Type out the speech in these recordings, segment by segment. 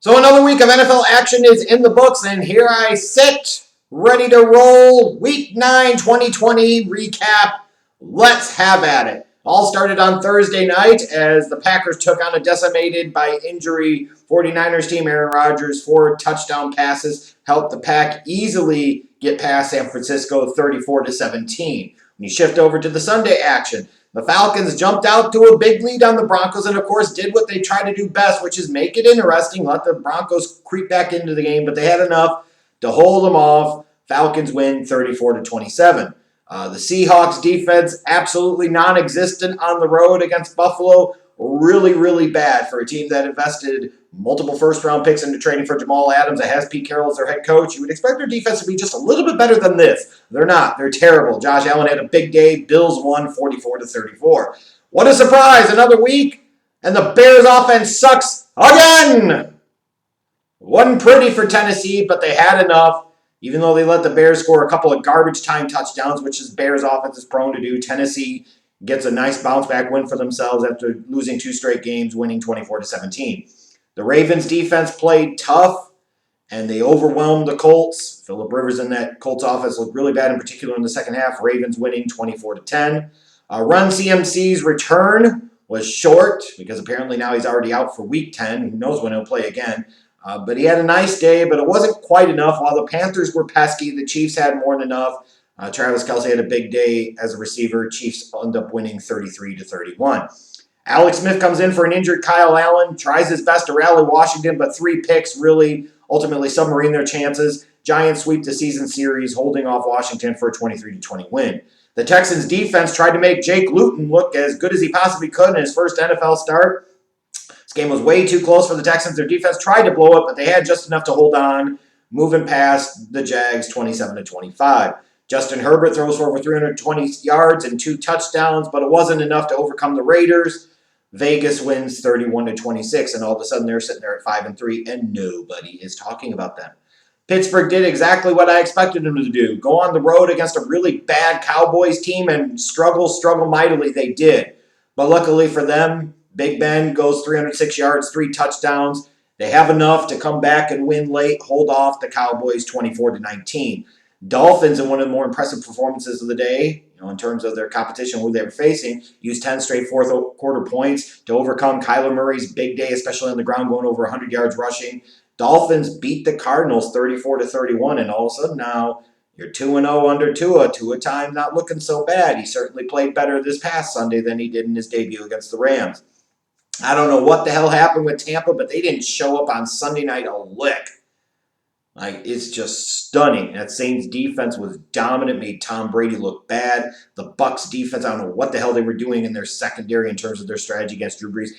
So another week of NFL action is in the books, and here I sit, ready to roll. Week 9, 2020 recap. Let's have at it. All started on Thursday night as the Packers took on a decimated by injury 49ers team. Aaron Rodgers, 4 touchdown passes, helped the Pack easily get past San Francisco 34-17. When you shift over to the Sunday action, the Falcons jumped out to a big lead on the Broncos and, of course, did what they try to do best, which is make it interesting, let the Broncos creep back into the game, but they had enough to hold them off. Falcons win 34-27. The Seahawks defense, absolutely non-existent on the road against Buffalo. Really, really bad for a team that invested multiple first-round picks into trading for Jamal Adams, that has Pete Carroll as their head coach. You would expect their defense to be just a little bit better than this. They're not. They're terrible. Josh Allen had a big day. Bills won 44-34. What a surprise. Another week, and the Bears offense sucks again. Wasn't pretty for Tennessee, but they had enough. Even though they let the Bears score a couple of garbage time touchdowns, which is Bears offense is prone to do, Tennessee gets a nice bounce back win for themselves after losing 2 straight games, winning 24-17. The Ravens defense played tough, and they overwhelmed the Colts. Phillip Rivers in that Colts offense looked really bad, in particular in the second half. Ravens winning 24-10. Run CMC's return was short because apparently now he's already out for Week 10. Who knows when he'll play again. But he had a nice day, but it wasn't quite enough. While the Panthers were pesky, the Chiefs had more than enough. Travis Kelce had a big day as a receiver. Chiefs end up winning 33-31. Alex Smith comes in for an injured Kyle Allen, tries his best to rally Washington, but 3 picks really ultimately submarine their chances. Giants sweep the season series, holding off Washington for a 23-20 win. The Texans defense tried to make Jake Luton look as good as he possibly could in his first NFL start. This game was way too close for the Texans. Their defense tried to blow it, but they had just enough to hold on, moving past the Jags 27-25. Justin Herbert throws for over 320 yards and 2 touchdowns, but it wasn't enough to overcome the Raiders. Vegas wins 31-26, and all of a sudden they're sitting there at 5-3, and nobody is talking about them. Pittsburgh did exactly what I expected them to do. Go on the road against a really bad Cowboys team and struggle mightily. They did. But luckily for them, Big Ben goes 306 yards, 3 touchdowns. They have enough to come back and win late, hold off the Cowboys 24-19. Dolphins, in one of the more impressive performances of the day, in terms of their competition, who they were facing, used 10 straight fourth quarter points to overcome Kyler Murray's big day, especially on the ground, going over 100 yards rushing. Dolphins beat the Cardinals 34-31, and all of a sudden now you're 2-0 under Tua. Tua time not looking so bad. He certainly played better this past Sunday than he did in his debut against the Rams. I don't know what the hell happened with Tampa, but they didn't show up on Sunday night a lick. It's just stunning. That Saints defense was dominant, made Tom Brady look bad. The Bucs defense, I don't know what the hell they were doing in their secondary in terms of their strategy against Drew Brees.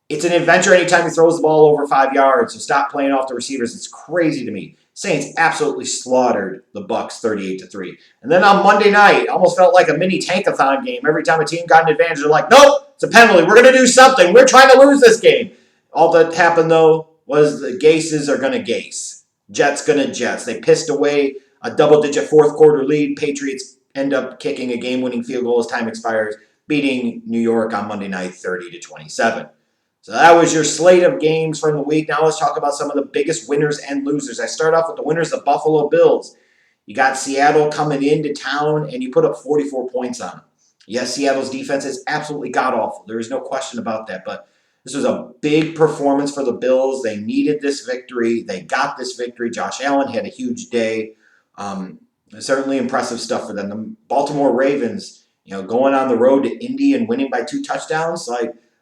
It's an adventure anytime he throws the ball over 5 yards, so stop playing off the receivers. It's crazy to me. Saints absolutely slaughtered the Bucs 38-3. And then on Monday night, it almost felt like a mini tankathon game. Every time a team got an advantage, they're like, nope, it's a penalty. We're going to do something. We're trying to lose this game. All that happened, though, was the Gases are going to Gase. Jets going to Jets. They pissed away a double-digit fourth quarter lead. Patriots end up kicking a game-winning field goal as time expires, beating New York on Monday night 30-27. So that was your slate of games from the week. Now let's talk about some of the biggest winners and losers. I start off with the winners, the Buffalo Bills. You got Seattle coming into town, and you put up 44 points on them. Yes, Seattle's defense is absolutely god-awful. There is no question about that, but this was a big performance for the Bills. They needed this victory. They got this victory. Josh Allen had a huge day. Certainly impressive stuff for them. The Baltimore Ravens, going on the road to Indy and winning by 2 touchdowns,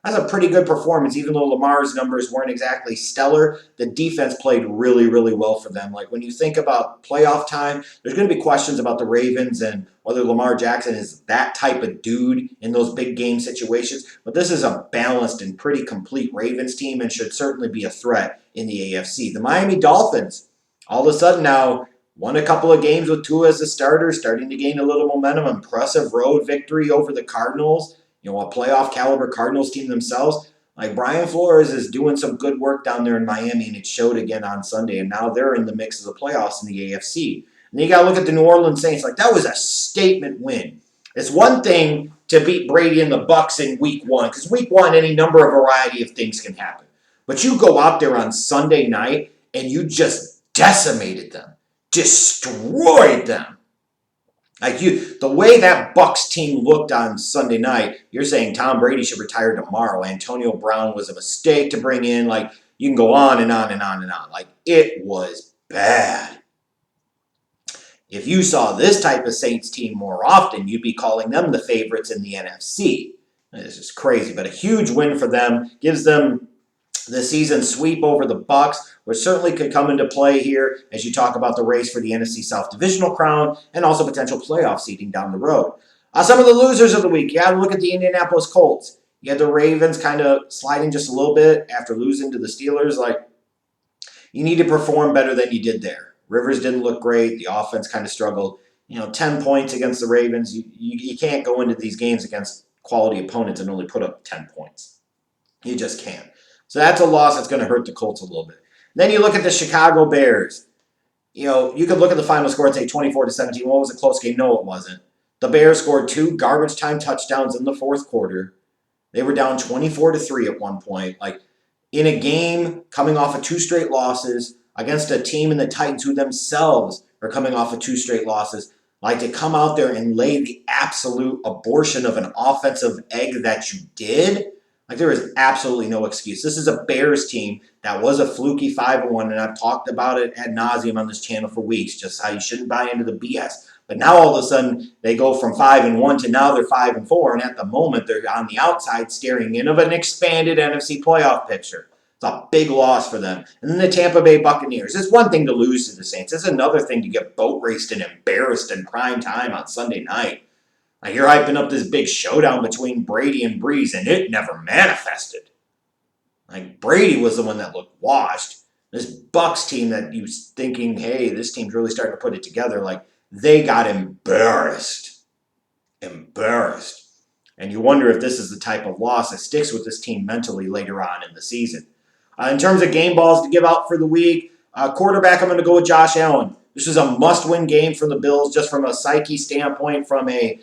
that's a pretty good performance. Even though Lamar's numbers weren't exactly stellar, the defense played really, really well for them. When you think about playoff time, there's going to be questions about the Ravens and whether Lamar Jackson is that type of dude in those big game situations. But this is a balanced and pretty complete Ravens team and should certainly be a threat in the AFC. The Miami Dolphins, all of a sudden now, won a couple of games with Tua as a starter, starting to gain a little momentum. Impressive road victory over the Cardinals. A playoff caliber Cardinals team themselves. Brian Flores is doing some good work down there in Miami, and it showed again on Sunday. And now they're in the mix of the playoffs in the AFC. And then you got to look at the New Orleans Saints. That was a statement win. It's one thing to beat Brady and the Bucs in Week 1, because Week 1, any number of variety of things can happen. But you go out there on Sunday night and you just decimated them, destroyed them. The way that Bucs team looked on Sunday night, you're saying Tom Brady should retire tomorrow. Antonio Brown was a mistake to bring in. You can go on and on and on and on. It was bad. If you saw this type of Saints team more often, you'd be calling them the favorites in the NFC. This is crazy, but a huge win for them. Gives them the season sweep over the Bucs, which certainly could come into play here as you talk about the race for the NFC South divisional crown and also potential playoff seeding down the road. Some of the losers of the week. You got to look at the Indianapolis Colts. You had the Ravens kind of sliding just a little bit after losing to the Steelers. You need to perform better than you did there. Rivers didn't look great. The offense kind of struggled. 10 points against the Ravens. You can't go into these games against quality opponents and only put up 10 points. You just can't. So that's a loss that's going to hurt the Colts a little bit. Then you look at the Chicago Bears. You could look at the final score and say 24-17. Well, was a close game? No, it wasn't. The Bears scored 2 garbage time touchdowns in the fourth quarter. They were down 24-3 at one point. In a game coming off of 2 straight losses against a team in the Titans who themselves are coming off of 2 straight losses, to come out there and lay the absolute abortion of an offensive egg that you did, there is absolutely no excuse. This is a Bears team that was a fluky 5-1, and I've talked about it ad nauseum on this channel for weeks, just how you shouldn't buy into the BS. But now all of a sudden, they go from 5-1 to now they're 5-4, and at the moment, they're on the outside staring in of an expanded NFC playoff picture. It's a big loss for them. And then the Tampa Bay Buccaneers. It's one thing to lose to the Saints. It's another thing to get boat raced and embarrassed in prime time on Sunday night. You're hyping up this big showdown between Brady and Breeze, and it never manifested. Brady was the one that looked washed. This Bucs team that you was thinking, hey, this team's really starting to put it together, they got embarrassed. Embarrassed. And you wonder if this is the type of loss that sticks with this team mentally later on in the season. In terms of game balls to give out for the week, quarterback, I'm going to go with Josh Allen. This is a must-win game for the Bills just from a psyche standpoint, from a,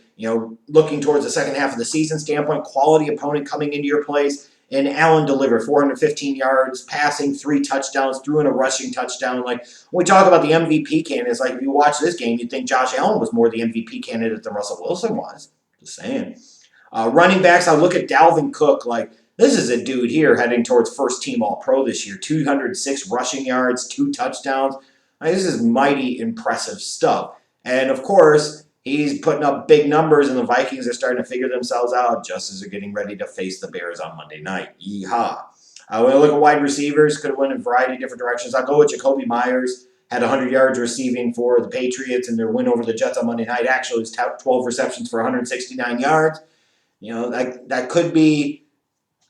looking towards the second half of the season standpoint, quality opponent coming into your place. And Allen delivered 415 yards, passing 3 touchdowns, threw in a rushing touchdown. When we talk about the MVP candidates, if you watch this game, you'd think Josh Allen was more the MVP candidate than Russell Wilson was. Just saying. Running backs, I look at Dalvin Cook. This is a dude here heading towards first-team All-Pro this year. 206 rushing yards, 2 touchdowns. This is mighty impressive stuff. And, of course, he's putting up big numbers, and the Vikings are starting to figure themselves out just as they're getting ready to face the Bears on Monday night. Yeehaw. When I look at wide receivers, could have went in a variety of different directions. I'll go with Jacoby Myers. Had 100 yards receiving for the Patriots, and their win over the Jets on Monday night actually was 12 receptions for 169 yards. That could be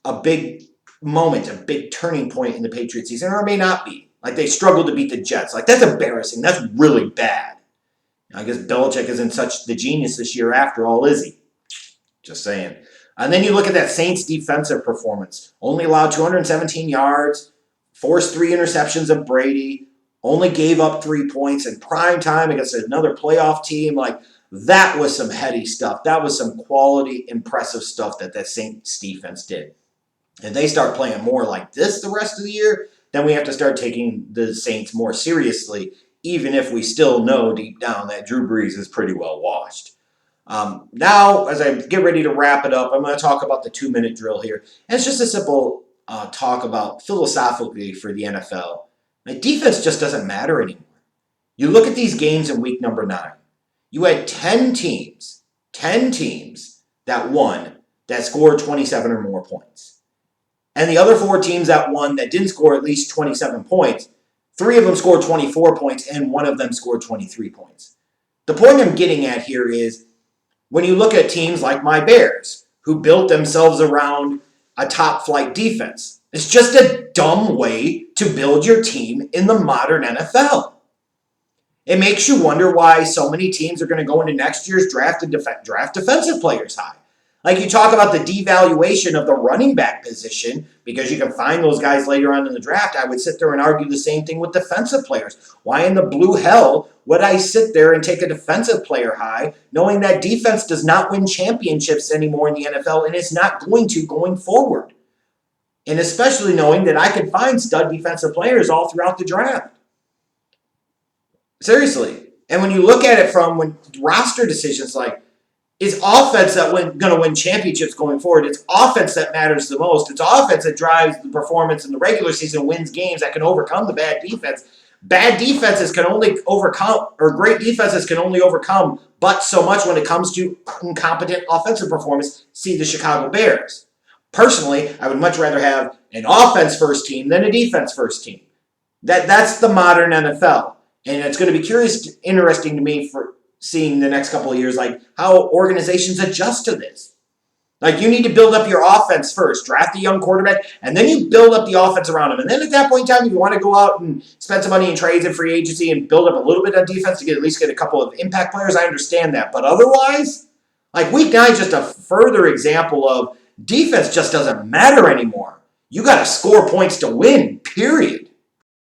a big moment, a big turning point in the Patriots season, or it may not be. They struggled to beat the Jets. That's embarrassing. That's really bad. I guess Belichick isn't such the genius this year after all, is he? Just saying. And then you look at that Saints defensive performance. Only allowed 217 yards, forced 3 interceptions of Brady, only gave up 3 points in prime time against another playoff team. That was some heady stuff. That was some quality, impressive stuff that Saints defense did. If they start playing more like this the rest of the year, then we have to start taking the Saints more seriously, even if we still know deep down that Drew Brees is pretty well washed. Now, as I get ready to wrap it up, I'm going to talk about the 2-minute drill here. And it's just a simple talk about philosophically for the NFL. Defense just doesn't matter anymore. You look at these games in week number 9. You had 10 teams that won that scored 27 or more points. And the other 4 teams that won that didn't score at least 27 points, 3 of them scored 24 points and 1 of them scored 23 points. The point I'm getting at here is when you look at teams like my Bears, who built themselves around a top-flight defense, it's just a dumb way to build your team in the modern NFL. It makes you wonder why so many teams are going to go into next year's draft and draft defensive players high. You talk about the devaluation of the running back position because you can find those guys later on in the draft. I would sit there and argue the same thing with defensive players. Why in the blue hell would I sit there and take a defensive player high knowing that defense does not win championships anymore in the NFL and it's not going to going forward? And especially knowing that I can find stud defensive players all throughout the draft. Seriously. And when you look at it from when roster decisions, like, it's offense that going to win championships going forward. It's offense that matters the most. It's offense that drives the performance in the regular season, wins games, that can overcome the bad defense. Bad defenses can only overcome, or great defenses can only overcome, but so much when it comes to incompetent offensive performance. See the Chicago Bears. Personally, I would much rather have an offense first team than a defense first team. That's the modern NFL. And it's going to be interesting to me for seeing the next couple of years, like how organizations adjust to this. Like, you need to build up your offense first, draft a young quarterback, and then you build up the offense around him. And then at that point in time, if you want to go out and spend some money in trades and free agency and build up a little bit of defense to at least get a couple of impact players, I understand that. But otherwise, like, week 9 is just a further example of defense just doesn't matter anymore. You got to score points to win, period.